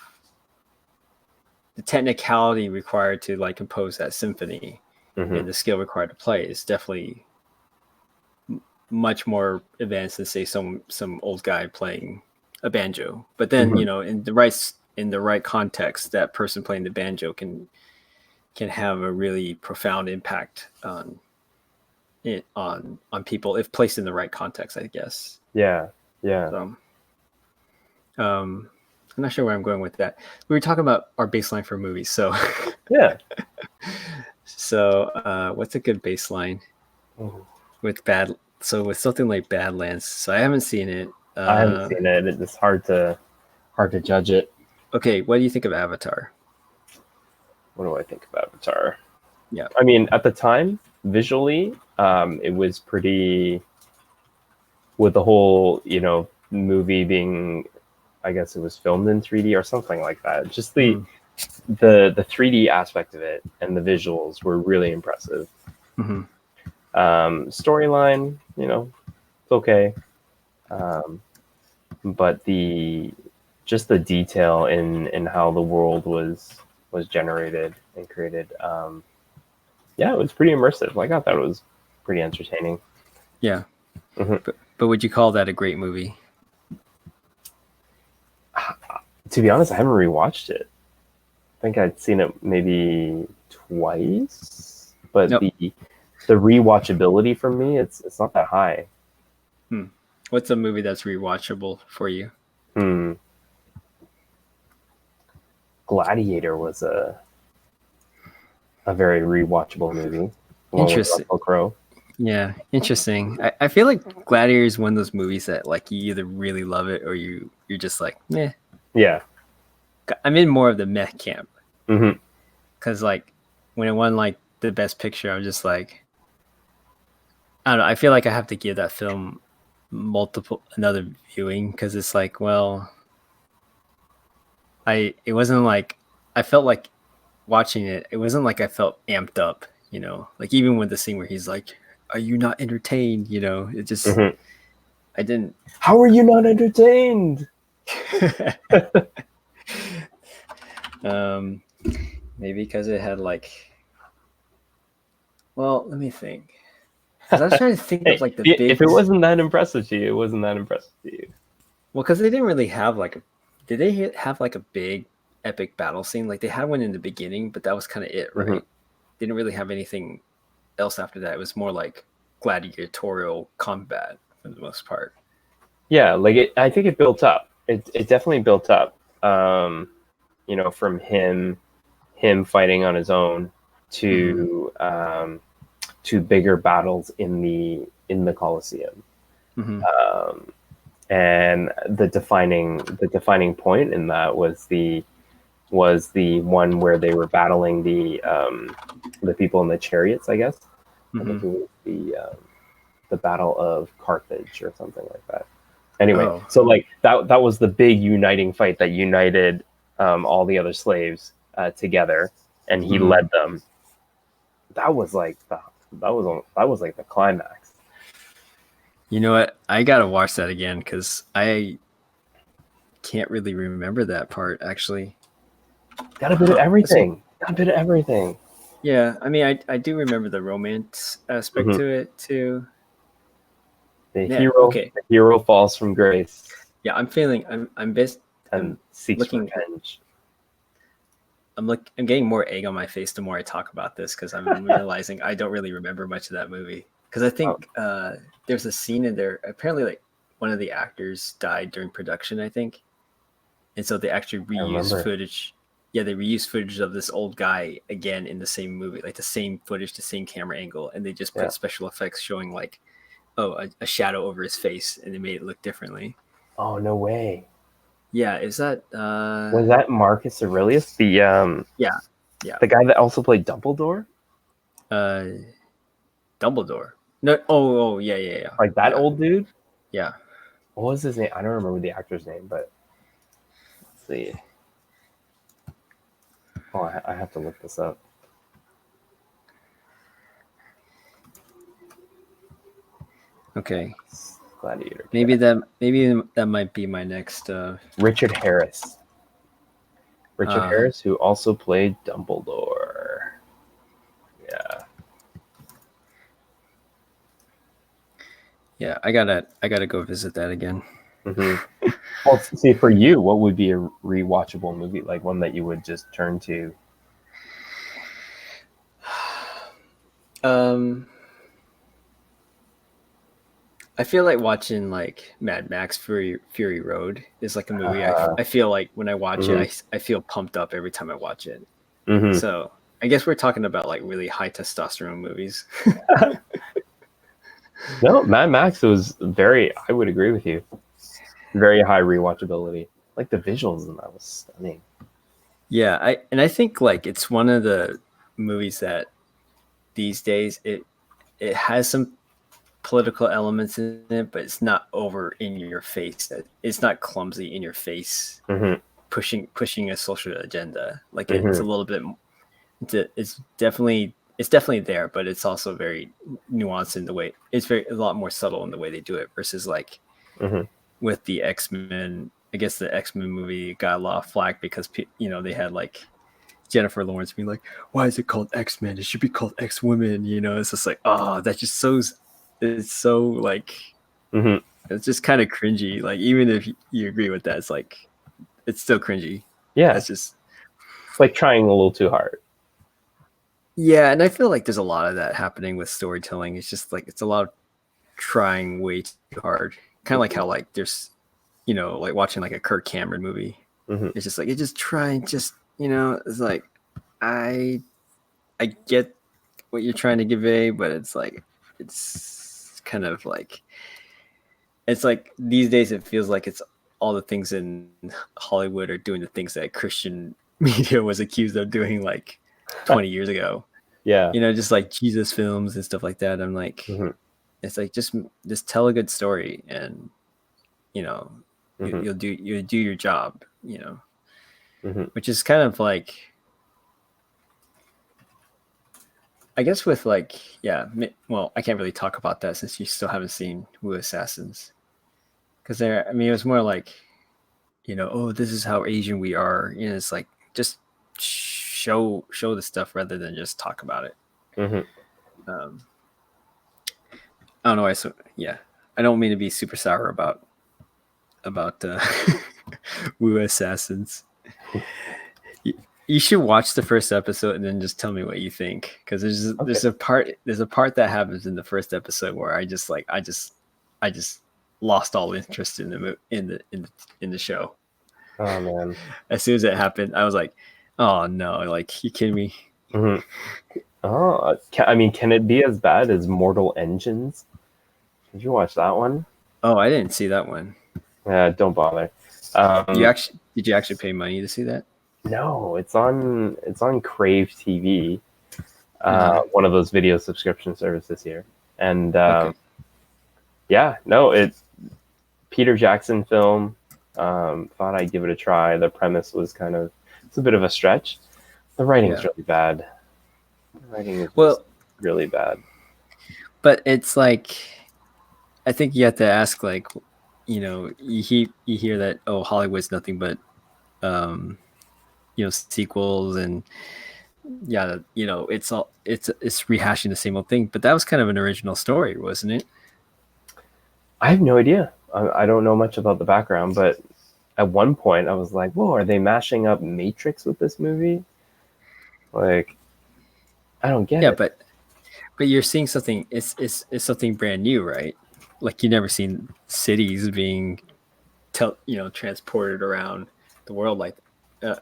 the technicality required to like compose that symphony Mm-hmm. and the skill required to play is definitely much more advanced than say some old guy playing a banjo. But then in the right context, that person playing the banjo can have a really profound impact on people if placed in the right context, I guess. Yeah. So, I'm not sure where I'm going with that. We were talking about our baseline for movies, so Yeah. So, what's a good baseline with bad? So with something like Badlands, so I haven't seen it. I haven't seen it. It's hard to judge it. Okay, what do you think of Avatar? What do I think of Avatar? Yeah, I mean, at the time, visually, it was pretty. With the whole, movie being, I guess it was filmed in 3D or something like that. Just the 3D aspect of it and the visuals were really impressive. Mm-hmm. Storyline, it's okay, but just the detail in how the world was generated and created, it was pretty immersive. Like, I thought it was pretty entertaining. Yeah, Mm-hmm. but would you call that a great movie? To be honest, I haven't rewatched it. I think I'd seen it maybe twice, but Nope. the rewatchability for me, it's not that high. What's a movie that's rewatchable for you? Gladiator was a very rewatchable movie. Interesting. Russell Crowe. Yeah, interesting. I feel like Gladiator is one of those movies that like you either really love it or you're just like meh. Yeah. I'm in more of the meh camp. Mm-hmm. Because like when it won like the best picture, I'm just like, I don't know. I feel like I have to give that film another viewing because it's like, well, it wasn't like I felt like watching it. It wasn't like I felt amped up, like even with the scene where he's like, "Are you not entertained?" It just Mm-hmm. I didn't. How are you not entertained? Maybe because it had like. Well, let me think. Because I was trying to think of like the big. If it wasn't that impressive to you, it wasn't that impressive to you. Well, because they didn't really have like did they have like a big epic battle scene? Like they had one in the beginning, but that was kind of it, right? Mm-hmm. Didn't really have anything else after that. It was more like gladiatorial combat for the most part. Yeah, like I think it built up. It definitely built up. From him fighting on his own to to bigger battles in the Colosseum. Mm-hmm. And the defining point in that was the one where they were battling the people in the chariots, I guess. Mm-hmm. I think it was the Battle of Carthage or something like that. Anyway, so like that was the big uniting fight that united all the other slaves together, and he led them. That was like the climax. You know what? I gotta watch that again because I can't really remember that part actually. Got a bit of everything. Yeah, I mean, I do remember the romance aspect to it too. The hero falls from grace. Yeah, I'm best and seeks revenge. I'm getting more egg on my face the more I talk about this because I'm realizing I don't really remember much of that movie. Because I think there's a scene in there. Apparently, like one of the actors died during production, I think, and so they actually reused footage. Yeah, they reused footage of this old guy again in the same movie, like the same footage, the same camera angle, and they just put special effects showing like, a shadow over his face, and they made it look differently. Oh, no way. Yeah, is that was that Marcus Aurelius? The the guy that also played Dumbledore? Dumbledore. No, yeah. Like that old dude? Yeah. What was his name? I don't remember the actor's name, but let's see. Oh, I have to look this up. Okay. Gladiator. Maybe that might be my next. Richard Harris. Richard Uh, Harris, who also played Dumbledore. Yeah. yeah, I gotta go visit that again. Mm-hmm. Well, see, for you, what would be a rewatchable movie, like one that you would just turn to? Um, I feel like watching like Mad Max Fury Road is like a movie. Uh, I feel like when I watch it, mm-hmm, I feel pumped up every time I watch it. mm-hmm. So I guess we're talking about like really high testosterone movies. No, Mad Max was very. I would agree with you. Very high rewatchability. Like the visuals in that was stunning. Yeah, I think like it's one of the movies that these days it has some political elements in it, but it's not over in your face. It's not clumsy in your face, Mm-hmm, pushing a social agenda. Like it's mm-hmm, a little bit. It's definitely there, but it's also very nuanced in the way. It's very a lot more subtle in the way they do it versus like mm-hmm. with the X-Men. I guess the X-Men movie got a lot of flack because they had like Jennifer Lawrence being like, "Why is it called X-Men? It should be called X-Women." It's just like, oh, that just so. It's so like Mm-hmm. it's just kind of cringy. Like even if you agree with that, it's like it's still cringy. Yeah, That's just it's like trying a little too hard. yeah, and I feel like there's a lot of that happening with storytelling. It's just like it's a lot of trying way too hard. Kind of like how like there's like watching like a Kirk Cameron movie. Mm-hmm, It's just like it just trying just it's like I I get what you're trying to convey, but it's like it's kind of like it's like these days it feels like it's all the things in Hollywood are doing the things that Christian media was accused of doing like 20 years ago. yeah. Just like Jesus films and stuff like that. I'm like, Mm-hmm, it's like just tell a good story, and you know mm-hmm, you'll do your job. mm-hmm. Which is kind of like I guess with like yeah. Well, I can't really talk about that since you still haven't seen Wu Assassins because I mean, it was more like oh, this is how Asian we are. It's like just show the stuff rather than just talk about it. Mm-hmm. Um, I don't know. Yeah, I don't mean to be super sour about Wu Assassins. You should watch the first episode and then just tell me what you think because Okay. there's a part that happens in the first episode where I just lost all interest in the show. Oh man. As soon as it happened, I was like, oh no, like you kidding me? Mm-hmm. Oh, I mean, can it be as bad as Mortal Engines? Did you watch that one? Oh, I didn't see that one. Yeah, don't bother. Did you actually pay money to see that? No, it's on Crave TV, Uh-huh. one of those video subscription services here, and Okay. yeah, no, it's Peter Jackson film. Thought I'd give it a try. The premise was it's a bit of a stretch. The writing's Yeah. really bad. The writing is just Well, really bad. but it's like I think you have to ask like, you hear that Hollywood's nothing but sequels and yeah, it's rehashing the same old thing. But that was kind of an original story, wasn't it? I have no idea. I don't know much about the background, but at one point I was like, "Whoa, are they mashing up Matrix with this movie?" Like, I don't get Yeah, it. but you're seeing something. It's something brand new, right? Like you never seen cities being transported around the world. Like,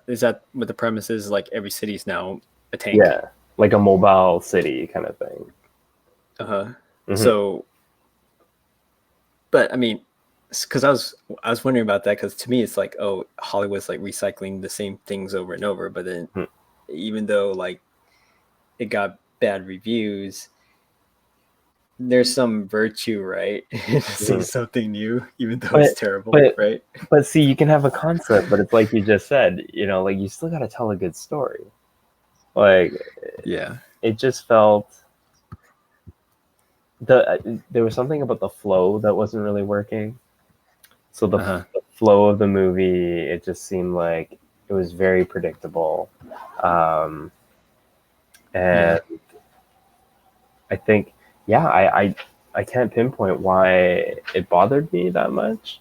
is that what the premise is? Like every city is now a tank. Yeah, like a mobile city kind of thing. Uh huh. Hmm. So, but I mean, because I was wondering about that because to me it's like Hollywood's like recycling the same things over and over. But then even though like it got bad reviews, there's some virtue, right? To see Mhm. something new, even though But it's terrible, but right? but see, you can have a concept, but it's like you just said, like you still got to tell a good story. Like Yeah. it just felt there was something about the flow that wasn't really working. So Uh-huh. the flow of the movie, it just seemed like it was very predictable, um, Yeah. and I think, yeah, I can't pinpoint why it bothered me that much.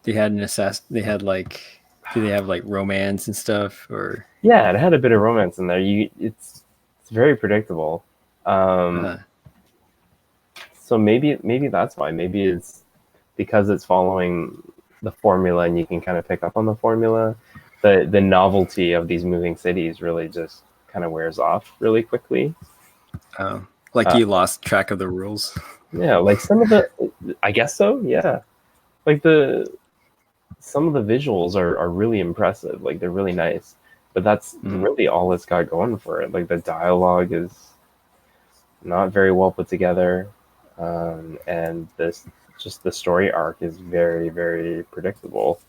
They had an they had like, do they have like romance and stuff, or Yeah, it had a bit of romance in there. It's very predictable. Um, uh-huh. so maybe that's why. Maybe it's because it's following the formula, and you can kind of pick up on the formula. The novelty of these moving cities really just kind of wears off really quickly. Like Uh, you lost track of the rules? yeah, like some of the, I guess so. Yeah, like the some of the visuals are really impressive. Like they're really nice, but that's Mm. really all it's got going for it. Like the dialogue is not very well put together, and this just the story arc is very very predictable.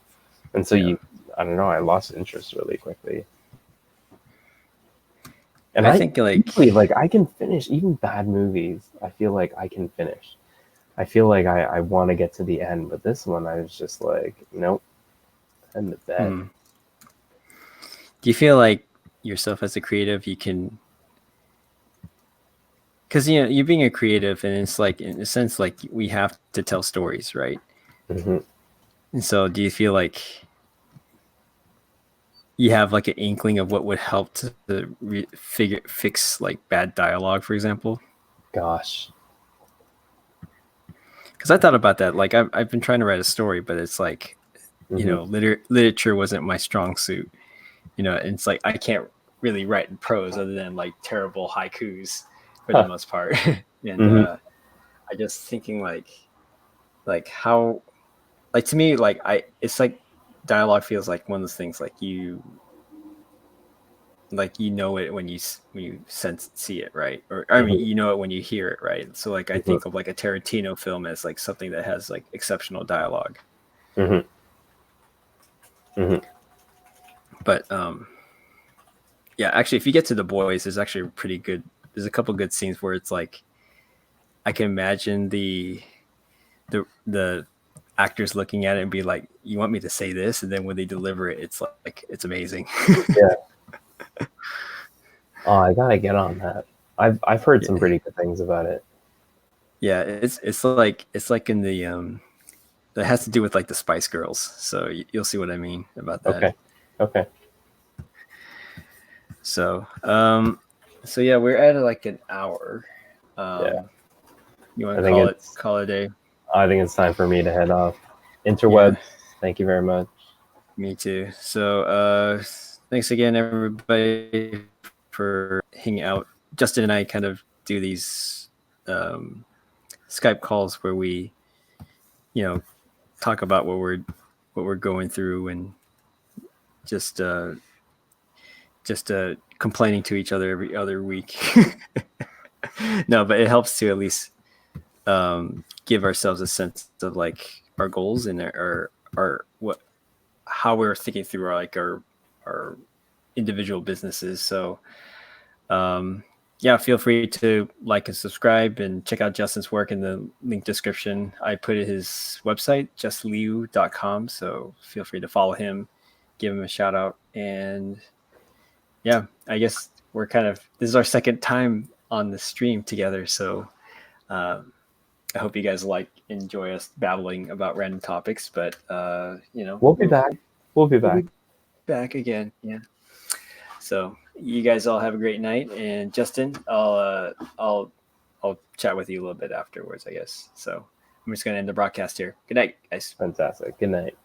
And so Yeah. I don't know, I lost interest really quickly. And I I think like, usually like I can finish even bad movies. I feel like I can finish. I feel like I want to get to the end, but this one I was just like, nope, end the bed. do you feel like yourself as a creative, you can, because you're being a creative, and it's like, in a sense, like we have to tell stories, right? Hmm. And so do you feel like you have like an inkling of what would help to fix like bad dialogue, for example? Gosh. Because I thought about that. Like I've been trying to write a story, but it's like, Hmm. literature wasn't my strong suit. And it's like I can't really write in prose other than like terrible haikus for the Huh. most part. And Hmm. I just thinking like how, like, to me, like it's like dialogue feels like one of those things, like it when you sense see it, right? Or I mean, Hmm. it when you hear it, right? So like I Hmm. think of like a Tarantino film as like something that has like exceptional dialogue. Hmm. Hmm. But yeah, actually, if you get to The Boys, there's actually pretty good. There's a couple good scenes where it's like I can imagine the actors looking at it and be like, "You want me to say this?" And then when they deliver it, it's like it's amazing. Yeah. Oh, I gotta get on that. I've heard some Yeah, pretty good things about it. yeah. It's like in the that has to do with like the Spice Girls. So you'll see what I mean about that. Okay. Okay. So so yeah, we're at like an hour. Yeah. Um, you want I to think it's call it a day? I think it's time for me to head off. Yeah. Interwebs, thank you very much. Me too. So, thanks again, everybody, for hanging out. Justin and I kind of do these um, Skype calls where we, you know, talk about what we're going through, and just complaining to each other every other week. No, but it helps to at least give ourselves a sense of like our goals and our what how we're thinking through our individual businesses. So yeah, feel free to like and subscribe and check out Justin's work in the link description. I put his website, JLiu.com. So feel free to follow him, give him a shout out. And yeah, I guess this is our second time on the stream together. So um, I hope you guys enjoy us babbling about random topics, but We'll be back. We'll be we'll back. be back again. Yeah. So you guys all have a great night, and Justin, I'll chat with you a little bit afterwards, I guess. So I'm just gonna end the broadcast here. Good night, guys. Fantastic. Good night.